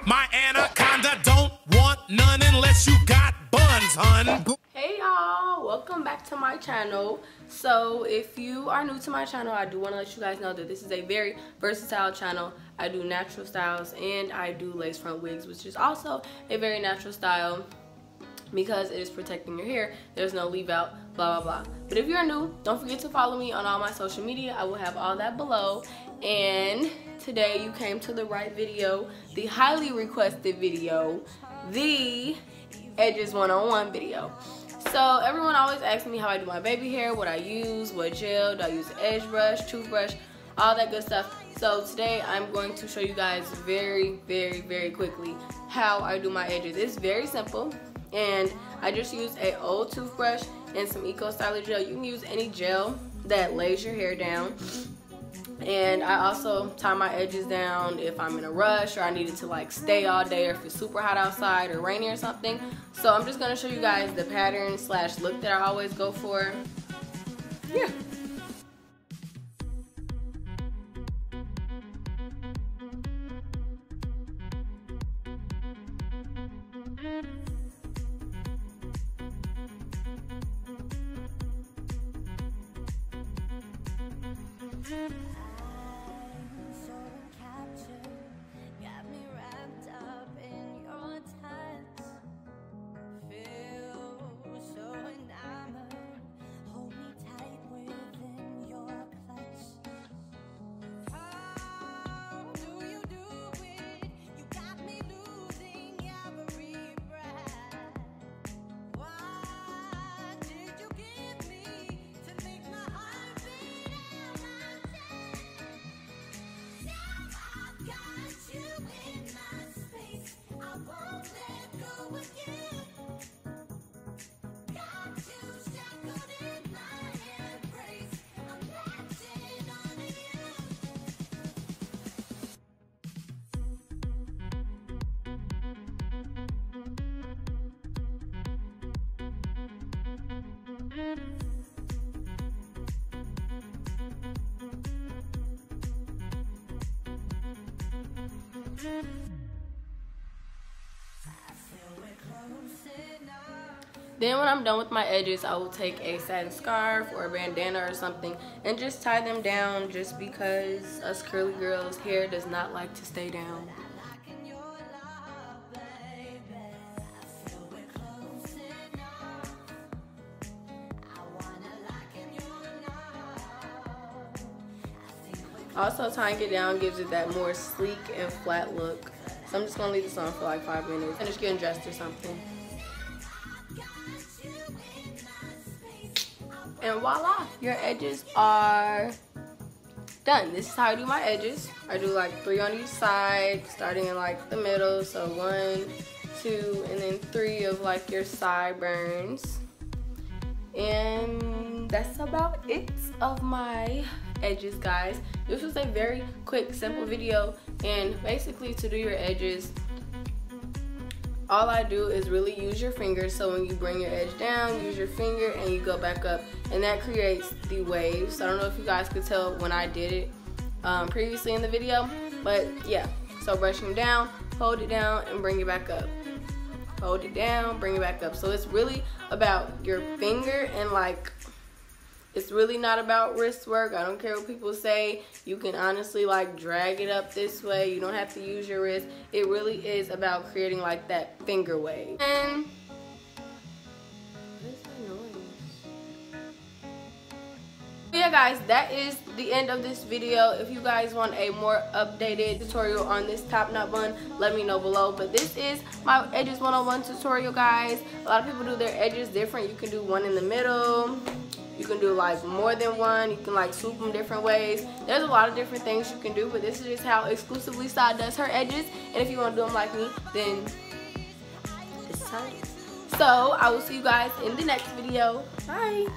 My anaconda don't want none unless you got buns, hun. Hey y'all, welcome back to my channel. So if you are new to my channel, I do want to let you guys know that this is a very versatile channel. I do natural styles and I do lace front wigs, which is also a very natural style because it is protecting your hair. There's no leave out, blah blah blah. But if you're new, don't forget to follow me on all my social media. I will have all that below. And today you came to the right video, the highly requested video, the Edges 101 video. So everyone always asks me how I do my baby hair, what I use, what gel, do I use an edge brush, toothbrush, all that good stuff. So today I'm going to show you guys very quickly how I do my edges. It's very simple, and I just use a old toothbrush and some Eco Styler gel. You can use any gel that lays your hair down. And I also tie my edges down if I'm in a rush or I needed to like stay all day, or if it's super hot outside or rainy or something. So I'm just gonna show you guys the pattern slash look that I always go for. Yeah. Then when I'm done with my edges, I will take a satin scarf or a bandana or something and just tie them down, just because us curly girls' hair does not like to stay down. Also, tying it down gives it that more sleek and flat look. So I'm just gonna leave this on for like 5 minutes. Finish getting dressed or something. And voila, your edges are done. This is how I do my edges. I do like 3 on each side, starting in like the middle. So 1, 2, and then 3 of like your sideburns. And that's about it of my edges, guys. This was a very quick, simple video, and basically to do your edges, all I do is really use your fingers. So when you bring your edge down, use your finger and you go back up, and that creates the waves. I don't know if you guys could tell when I did it previously in the video, but yeah. So brushing down, hold it down, and bring it back up. Hold it down, bring it back up. So it's really about your finger, and like, it's really not about wrist work. I don't care what people say. You can honestly like drag it up this way. You don't have to use your wrist. It really is about creating like that finger wave. And what is that noise? Yeah guys, that is the end of this video. If you guys want a more updated tutorial on this top knot bun, let me know below. But this is my Edges 101 tutorial, guys. A lot of people do their edges different. You can do one in the middle. You can do like more than one. You can like swoop them different ways. There's a lot of different things you can do, but this is just how Exclusively Styled does her edges. And if you want to do them like me, then this is how it is. So I will see you guys in the next video. Bye.